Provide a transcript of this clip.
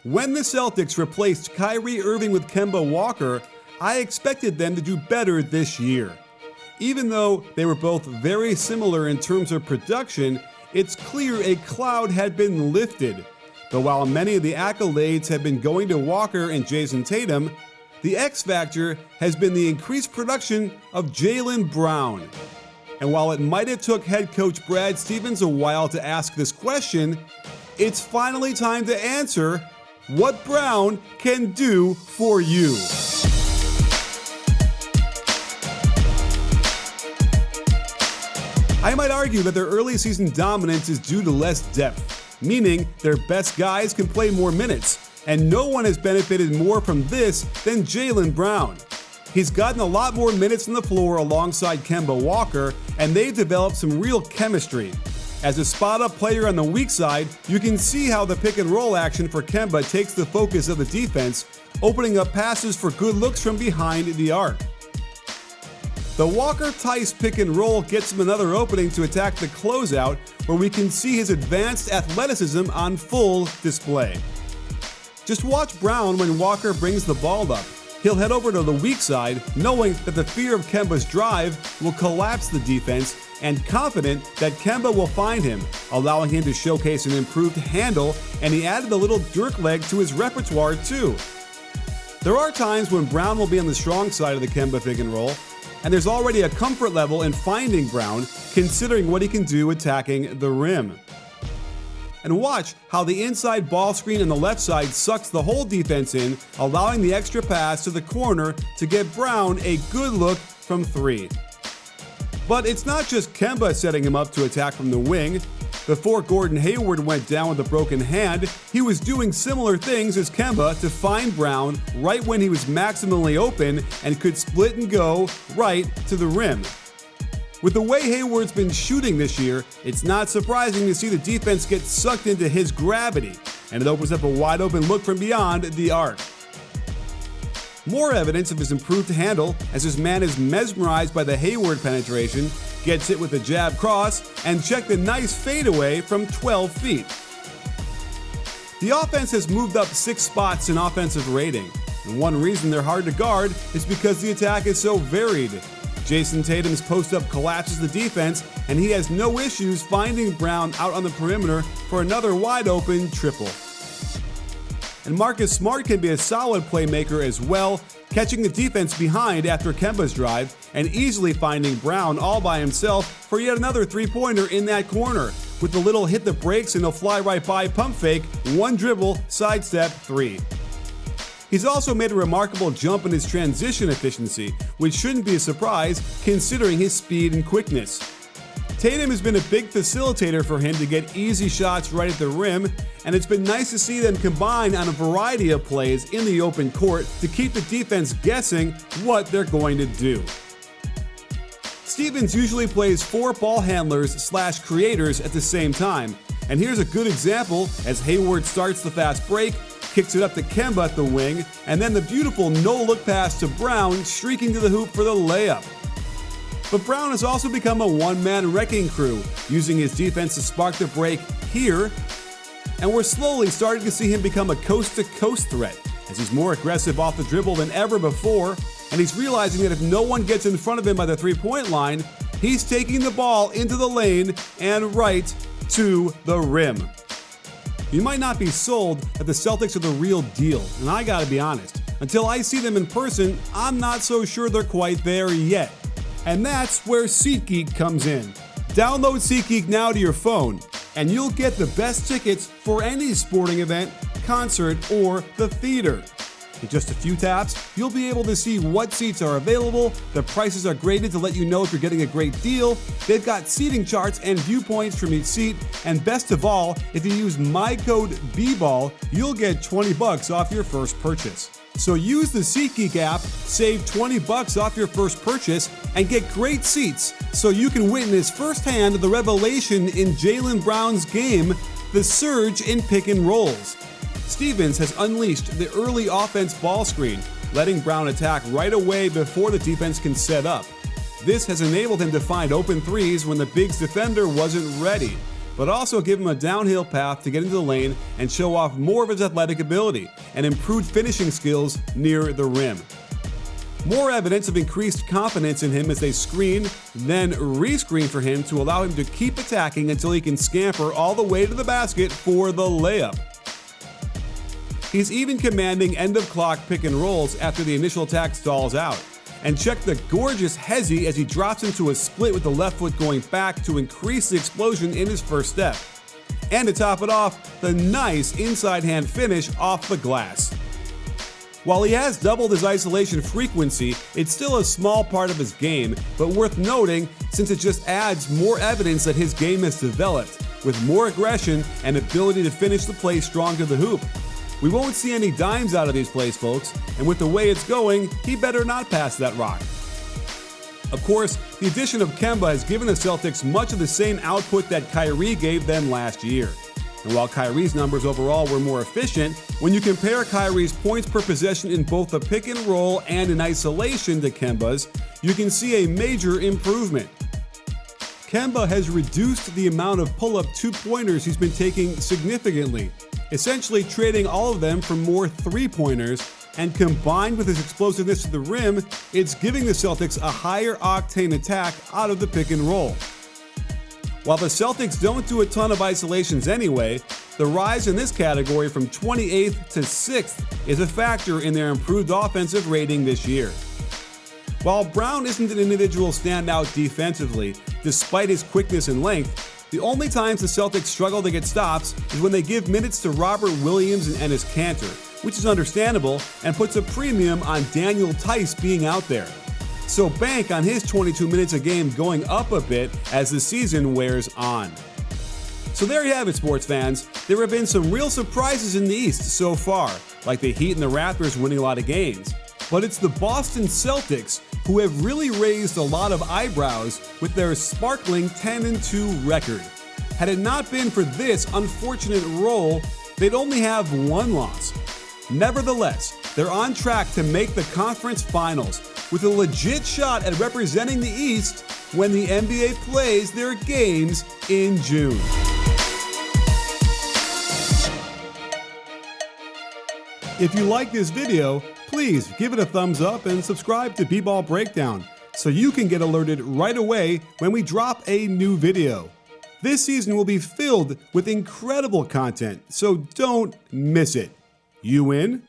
When the Celtics replaced Kyrie Irving with Kemba Walker, I expected them to do better this year. Even though they were both very similar in terms of production, it's clear a cloud had been lifted. But while many of the accolades have been going to Walker and Jason Tatum, the X factor has been the increased production of Jaylen Brown. And while it might have took head coach Brad Stevens a while to ask this question, it's finally time to answer what Brown can do for you. I might argue that their early season dominance is due to less depth, meaning their best guys can play more minutes, and no one has benefited more from this than Jaylen Brown. He's gotten a lot more minutes on the floor alongside Kemba Walker, and they've developed some real chemistry. As a spot-up player on the weak side, you can see how the pick-and-roll action for Kemba takes the focus of the defense, opening up passes for good looks from behind the arc. The Walker-Tice pick-and-roll gets him another opening to attack the closeout, where we can see his advanced athleticism on full display. Just watch Brown when Walker brings the ball up. He'll head over to the weak side, knowing that the fear of Kemba's drive will collapse the defense, and confident that Kemba will find him, allowing him to showcase an improved handle, and he added a little Dirk leg to his repertoire too. There are times when Brown will be on the strong side of the Kemba pick and roll, and there's already a comfort level in finding Brown, considering what he can do attacking the rim. And watch how the inside ball screen on the left side sucks the whole defense in, allowing the extra pass to the corner to get Brown a good look from three. But it's not just Kemba setting him up to attack from the wing. Before Gordon Hayward went down with a broken hand, he was doing similar things as Kemba to find Brown right when he was maximally open and could split and go right to the rim. With the way Hayward's been shooting this year, it's not surprising to see the defense get sucked into his gravity, and it opens up a wide open look from beyond the arc. More evidence of his improved handle as his man is mesmerized by the Hayward penetration, gets hit with a jab cross, and check the nice fadeaway from 12 feet. The offense has moved up 6 spots in offensive rating, and one reason they're hard to guard is because the attack is so varied. Jason Tatum's post-up collapses the defense, and he has no issues finding Brown out on the perimeter for another wide-open triple. And Marcus Smart can be a solid playmaker as well, catching the defense behind after Kemba's drive, and easily finding Brown all by himself for yet another three-pointer in that corner, with the little hit the brakes and he'll fly right by pump fake, one dribble, sidestep, three. He's also made a remarkable jump in his transition efficiency, which shouldn't be a surprise considering his speed and quickness. Tatum has been a big facilitator for him to get easy shots right at the rim, and it's been nice to see them combine on a variety of plays in the open court to keep the defense guessing what they're going to do. Stevens usually plays 4 ball handlers / creators at the same time, and here's a good example as Hayward starts the fast break, kicks it up to Kemba at the wing, and then the beautiful no-look pass to Brown streaking to the hoop for the layup. But Brown has also become a one-man wrecking crew, using his defense to spark the break here, and we're slowly starting to see him become a coast-to-coast threat, as he's more aggressive off the dribble than ever before, and he's realizing that if no one gets in front of him by the three-point line, he's taking the ball into the lane and right to the rim. You might not be sold that the Celtics are the real deal, and I gotta be honest, until I see them in person, I'm not so sure they're quite there yet. And that's where SeatGeek comes in. Download SeatGeek now to your phone, and you'll get the best tickets for any sporting event, concert, or the theater. In just a few taps, you'll be able to see what seats are available, the prices are graded to let you know if you're getting a great deal, they've got seating charts and viewpoints from each seat, and best of all, if you use my code BBALL, you'll get $20 off your first purchase. So use the SeatGeek app, save $20 off your first purchase, and get great seats so you can witness firsthand the revelation in Jaylen Brown's game, the surge in pick and rolls. Stevens has unleashed the early offense ball screen, letting Brown attack right away before the defense can set up. This has enabled him to find open threes when the Bigs defender wasn't ready. but also give him a downhill path to get into the lane and show off more of his athletic ability and improved finishing skills near the rim. More evidence of increased confidence in him as they screen, then re-screen for him to allow him to keep attacking until he can scamper all the way to the basket for the layup. He's even commanding end-of-clock pick and rolls after the initial attack stalls out. And check the gorgeous hezzy as he drops into a split with the left foot going back to increase the explosion in his first step. And to top it off, the nice inside hand finish off the glass. While he has doubled his isolation frequency, it's still a small part of his game, but worth noting since it just adds more evidence that his game has developed, with more aggression and ability to finish the play strong to the hoop. We won't see any dimes out of these plays, folks, and with the way it's going, he better not pass that rock. Of course, the addition of Kemba has given the Celtics much of the same output that Kyrie gave them last year. And while Kyrie's numbers overall were more efficient, when you compare Kyrie's points per possession in both the pick and roll and in isolation to Kemba's, you can see a major improvement. Kemba has reduced the amount of pull-up two-pointers he's been taking significantly, essentially trading all of them for more three-pointers, and combined with his explosiveness to the rim, it's giving the Celtics a higher octane attack out of the pick and roll. While the Celtics don't do a ton of isolations anyway, the rise in this category from 28th to 6th is a factor in their improved offensive rating this year. While Brown isn't an individual standout defensively, despite his quickness and length, the only times the Celtics struggle to get stops is when they give minutes to Robert Williams and Enes Kanter, which is understandable and puts a premium on Daniel Tice being out there. So bank on his 22 minutes a game going up a bit as the season wears on. So there you have it, sports fans. There have been some real surprises in the East so far, like the Heat and the Raptors winning a lot of games. But it's the Boston Celtics who have really raised a lot of eyebrows with their sparkling 10-2 record. Had it not been for this unfortunate roll, they'd only have one loss. Nevertheless, they're on track to make the conference finals with a legit shot at representing the East when the NBA plays their games in June. If you like this video, please give it a thumbs up and subscribe to B-Ball Breakdown so you can get alerted right away when we drop a new video. This season will be filled with incredible content, so don't miss it. You in?